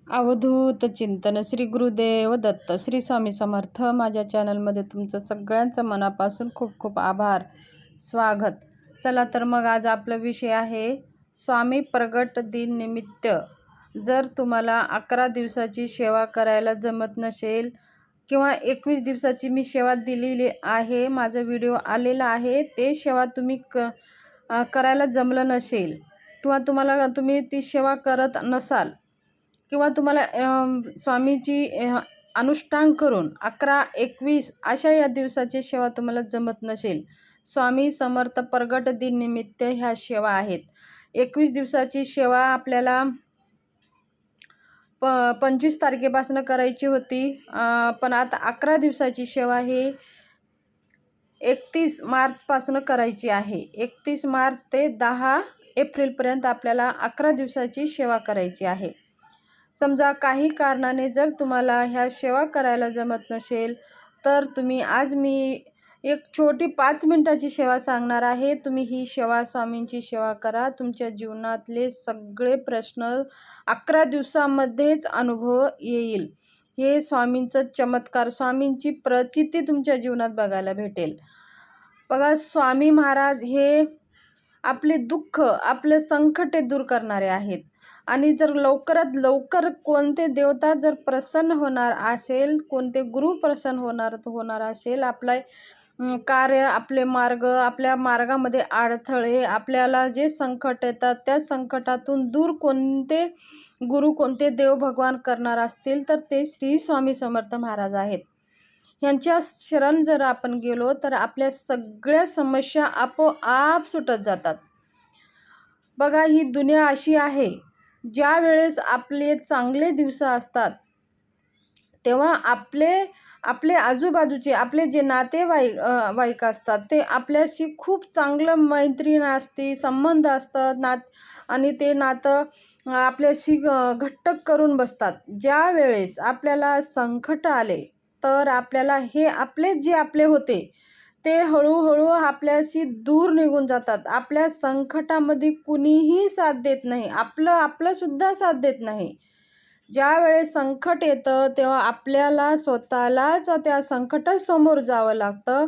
अवधूत चिंतन श्री गुरुदेव दत्त श्री स्वामी समर्थ। माझ्या चॅनलमध्ये तुमचं सगळ्यांचं मनापासून खूप खूप आभार, स्वागत। चला तर मग आज आपला विषय आहे स्वामी प्रगट दिन निमित्त। जर तुम्हाला 11 दिवसाची सेवा करायला जमत नसेल किंवा 21 दिवसाची मी सेवा दिलेली आहे, माझा व्हिडिओ आलेला आहे, ते सेवा तुम्ही करायला जमलं नसेल किंवा तुम्ही ती सेवा करत नसाल किंवा तुम्हाला स्वामीची अनुष्ठान करून 11, 21 अशा या दिवसाची सेवा तुम्हाला जमत नसेल, स्वामी समर्थ प्रगट दिन निमित्त ह्या सेवा आहेत। 21 दिवसाची सेवा आपल्याला 25 तारखेपासून करायची होती, पण आता 11 दिवसाची सेवा ही 31 मार्चपासून करायची आहे। 31 मार्च ते 10 एप्रिलपर्यंत आपल्याला 11 दिवसाची सेवा करायची आहे। समजा काही कारणाने जर तुम्हाला ह्या सेवा करायला जमत नसेल तर आज मी एक छोटी 5 मिनिटाची सेवा सांगणार आहे। तुम्ही ही सेवा, स्वामींची सेवा करा, तुमच्या जीवनातले सगळे प्रश्न 11 दिवसामध्येच अनुभव येईल। हे स्वामींचं चमत्कार, स्वामींची प्रचिती तुमच्या जीवनात बघायला भेटेल। बघा, स्वामी महाराज हे आपले दुःख, आपले संकटे दूर करणारे आहेत। आणि जर लवकरात लवकर कोणते देवता जर प्रसन्न होणार असेल, कोणते गुरु प्रसन्न होणार असेल, आपले कार्य, आपले मार्ग, आपल्या मार्गामध्ये अडथळे, आपल्याला जे संकट येतात त्या संकटातून दूर कोणते गुरु, कोणते देव भगवान करणार असतील तर ते श्री स्वामी समर्थ महाराज आहेत। यांच्या शरण जर आपण गेलो तर आपल्या सगळ्या समस्या आपोआप सुटत जातात। बघा, ही दुनिया अशी आहे, ज्या वेळेस आपले चांगले दिवस असतात तेव्हा आपले आजूबाजूचे आपले जे नातेवाईक असतात ते आपल्याशी खूप चांगलं मैत्री असते, संबंध असतात आणि ते नातं आपल्याशी घट्ट करून बसतात। ज्या वेळेस आपल्याला संकट आले तर आपल्याला हे आपले होते ते हळूहळू आपल्याशी दूर निघून जातात। आपल्या संकटामध्ये कुणीही साथ देत नाही, आपलं सुद्धा साथ देत नाही। ज्या वेळेस संकट येतं तेव्हा आपल्याला स्वतःलाच त्या संकटासमोर जावं लागतं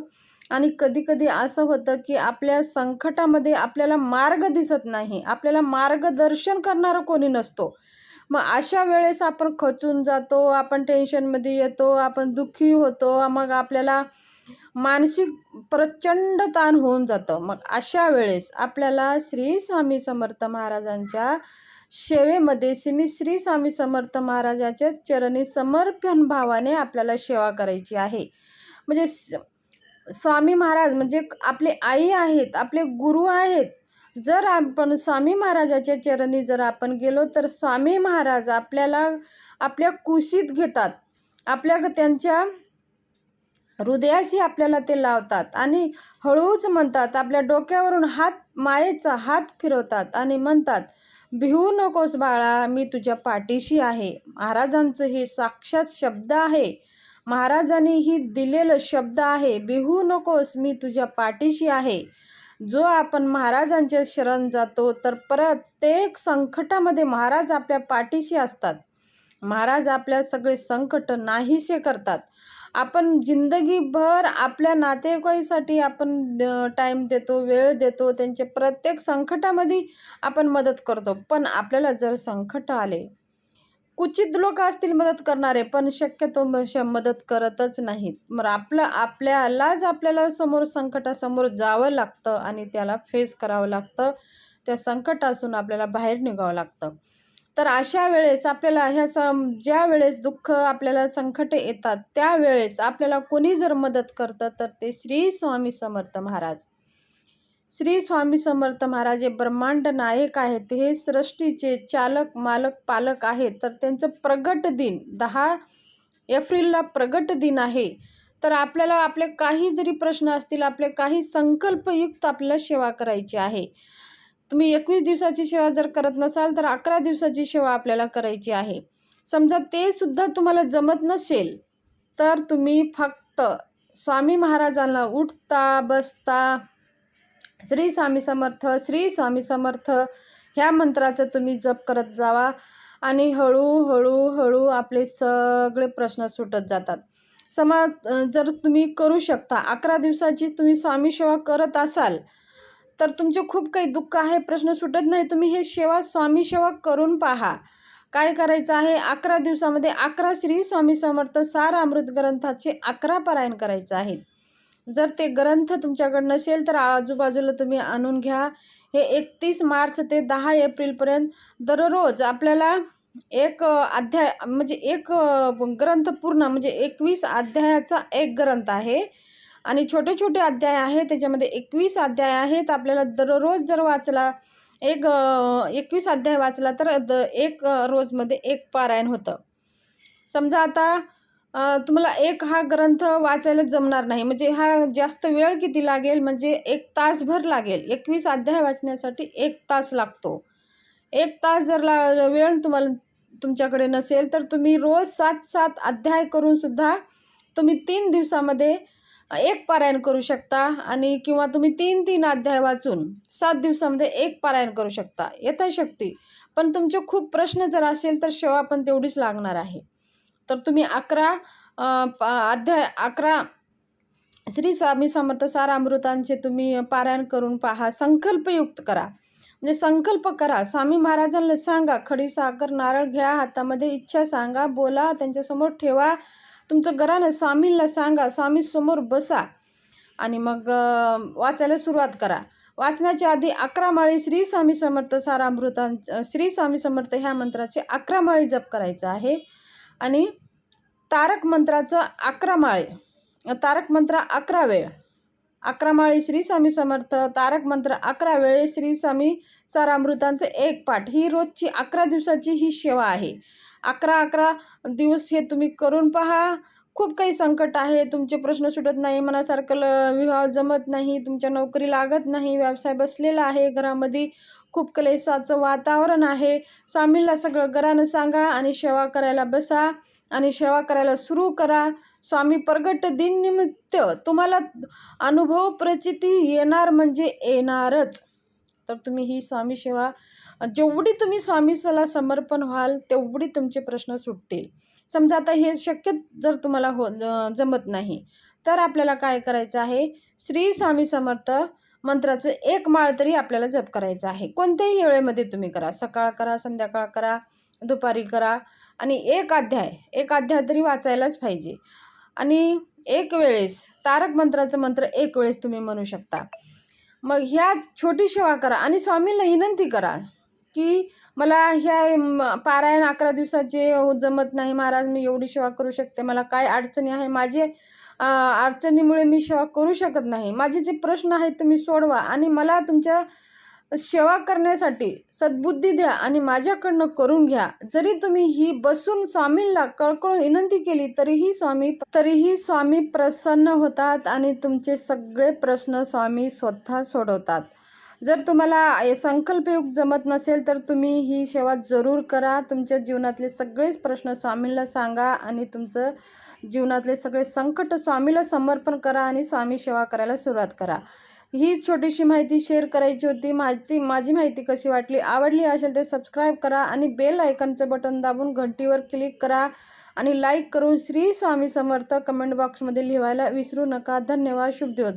आणि कधीकधी असं होतं की आपल्या संकटामध्ये आपल्याला मार्ग दिसत नाही, आपल्याला मार्गदर्शन करणारं कोणी नसतो। मग अशा वेळेस आपण खचून जातो, आपण टेन्शनमध्ये येतो, आपण दुःखी होतो, मग आपल्याला मानसिक प्रचंड ताण होऊन जातं। मग अशा वेळेस आपल्याला श्री स्वामी समर्थ महाराजांच्या सेवेमध्ये श्री स्वामी समर्थ महाराजांच्या चरणी समर्पण भावाने आपल्याला सेवा करायची आहे। म्हणजे स्वामी महाराज म्हणजे आपले आई आहेत, आपले गुरु आहेत। जर आपण स्वामी महाराजाच्या चरणी जर आपण गेलो तर स्वामी महाराज आपल्याला आपल्या कुशीत घेतात, त्यांच्या हृदयाशी आपल्याला ते लावतात आणि हळूच म्हणतात, आपल्या डोक्यावरून मायेचा हात फिरवतात आणि म्हणतात, भिवू नकोस बाळा, मी तुझ्या पाठीशी आहे। महाराजांचं हे साक्षात शब्द आहे, महाराजांनी ही दिलेलं शब्द आहे, भिवू नकोस, मी तुझ्या पाठीशी आहे। जो आपण महाराजांच्या शरण जातो तर प्रत्येक संकटामध्ये महाराज आपल्या पाठीशी असतात। महाराज आपल्या सगळे संकट नाहीसे करतात। आपण जिंदगीभर आपल्या नातेवाईकांसाठी आपण टाईम देतो, वेळ देतो, त्यांच्या प्रत्येक संकटामध्ये आपण मदत करतो, पण आपल्याला जर संकट आले, क्वचित लोक असतील मदत करणारे, पण शक्यतो मदत करतच नाहीत। मग आपल्याला संकटासमोर जावं लागतं आणि त्याला फेस करावं लागतं, त्या संकटातून आपल्याला बाहेर निघावं लागतं। तर अशा वेळेस आपल्याला ज्या वेळेस दुःख, आपल्याला संकटे येतात त्यावेळेस आपल्याला कोणी जर मदत करतं तर ते श्री स्वामी समर्थ महाराज। श्री स्वामी समर्थ महाराज हे ब्रह्मांड नायक आहेत, हे सृष्टीचे चालक, मालक, पालक आहेत। तर त्यांचं प्रगट दिन 10 एप्रिलला प्रगट दिन आहे। तर आपल्याला आपले काही जरी प्रश्न असतील, आपले काही संकल्पयुक्त आपल्याला सेवा करायची आहे। तुम्ही 21 दिवसाची सेवा जर करत नसाल तर 11 दिवसाची सेवा आपल्याला करायची आहे। समजा ते सुद्धा तुम्हाला जमत नसेल तर तुम्ही फक्त स्वामी महाराजांना उठता बसता श्री स्वामी समर्थ, श्री स्वामी समर्थ ह्या मंत्राचं तुम्ही जप करत जावा आणि हळू आपले सगळे प्रश्न सुटत जातात. जर तुम्ही करू शकता 11 दिवसाची तुम्ही स्वामी सेवा करत असाल, तर तुमचे खूप काही दुःख आहे, प्रश्न सुटत नाही. तुम्ही हे स्वामी सेवा करून पहा. काय करायचं आहे, 11 दिवसामध्ये 11 श्री स्वामी समर्थ सार अमृत ग्रंथाचे 11 पारायण करायचं आहे. जर ते ग्रंथ तुमच्याकडे नसेल तर आजूबाजूला तुम्ही आणून घ्या. हे 31 मार्च ते 10 एप्रिलपर्यंत दररोज आपल्याला एक अध्याय म्हणजे एक ग्रंथ पूर्ण म्हणजे 21 अध्यायाचा एक ग्रंथ आहे आणि छोटे छोटे अध्याय आहे, त्याच्यामध्ये 21 अध्याय आहेत. आपल्याला दररोज जर वाचला 21 अध्याय वाचला तर एक रोजमध्ये एक पारायण होतं. समजा आता तुम्हाला हा ग्रंथ वाचायला जमणार नाही, म्हणजे हा जास्त वेळ किती लागेल, म्हणजे 1 तासभर लागेल. 21 अध्याय वाचण्यासाठी 1 तास लागतो. 1 तास जर वेळ तुमच्याकडे नसेल तर तुम्ही रोज 7-7 अध्याय करून सुद्धा तुम्ही 3 दिवसामध्ये एक पारायण करू शकता आणि किंवा तुम्ही 3-3 अध्याय वाचून 7 दिवसामध्ये एक पारायण करू शकता, यथाशक्ती. पण तुमचे खूप प्रश्न जर असेल तर सेवा पण तेवढीच लागणार आहे. तर तुम्ही 11 श्री स्वामी समर्थ सार अमृतांचे तुम्ही पारायण करून पहा. संकल्पयुक्त करा, म्हणजे संकल्प करा. स्वामी महाराजांना सांगा, खडी साखर नारळ घ्या हातामध्ये, इच्छा सांगा, बोला, त्यांच्यासमोर ठेवा. तुमचं घरानं स्वामींना सांगा, स्वामी समोर बसा आणि मग वाचायला सुरुवात करा. वाचण्याच्या आधी 11 माळी श्री स्वामी समर्थ सार श्री स्वामी समर्थ ह्या मंत्राचे 11 माळी जप करायचा आहे आणि तारक मंत्राचं 11 माळे, तारक मंत्र 11 वेळ, 11 माळी श्री स्वामी समर्थ, तारक मंत्र 11 वेळे, श्री स्वामी सार अमृतांचं एक पाठ. ही रोजची 11 दिवसाची ही सेवा आहे. 11 दिवस हे तुम्ही करून पहा. खूप काही संकट आहे, तुमचे प्रश्न सुटत नाही, मनासारखं विवाह जमत नाही, तुमच्या नोकरी लागत नाही, व्यवसाय बसलेला आहे, घरामध्ये खूप क्लेशाचं वातावरण आहे. स्वामींना सगळं घरानं सांगा आणि सेवा करायला बसा आणि सेवा करायला सुरू करा. स्वामी प्रगट दिन निमित्त तुम्हाला अनुभव प्रचिती येणार म्हणजे येणारच. तर तुम्ही ही स्वामी सेवा जेवढी तुम्ही स्वामीला समर्पण व्हाल तेवढी तुमचे प्रश्न सुटतील. समजा आता हे शक्य जर तुम्हाला जमत नाही तर आपल्याला काय करायचं आहे, श्री स्वामी समर्थ मंत्राचं 1 माळ तरी आपल्याला जप करायचं आहे. कोणत्याही वेळेमध्ये तुम्ही करा, सकाळ करा, संध्याकाळ करा, दुपारी करा आणि एक अध्याय तरी वाचायलाच पाहिजे. आणि एक वेळेस तारक मंत्राचं मंत्र एक वेळेस तुम्ही म्हणू शकता. मग ह्या छोटी सेवा करा आणि स्वामींना विनंती करा की मला ह्या पारायण 11 दिवसाचे जमत नाही महाराज, मी एवढी सेवा करू शकते, मला काय अडचणी आहे, माझे अडचणीमुळे मी सेवा करू शकत नाही, माझे जे प्रश्न आहेत तुम्ही सोडवा आणि मला तुमच्या सेवा करण्यासाठी सद्बुद्धी द्या आणि माझ्याकडनं करून घ्या. जरी तुम्ही ही बसून स्वामींना कळकळून विनंती केली तरीही स्वामी प्रसन्न होतात आणि तुमचे सगळे प्रश्न स्वामी स्वतः सोडवतात. जर तुम्हाला संकल्पयुक्त जमत नसेल तर तुम्ही ही सेवा जरूर करा. तुमच्या जीवनातले सगळेच प्रश्न स्वामींना सांगा आणि तुमचं जीवनातले सगळे संकट स्वामीला समर्पण करा आणि स्वामी सेवा करायला सुरुवात करा. ही छोटीशी माहिती शेअर करायची होती. माझी माहिती कशी वाटली, आवडली असेल तर सबस्क्राईब करा आणि बेल आयकॉनचं बटन दाबून घंटीवर क्लिक करा आणि लाईक करून श्री स्वामी समर्थ कमेंट बॉक्समध्ये लिहायला विसरू नका. धन्यवाद. शुभ दिवस.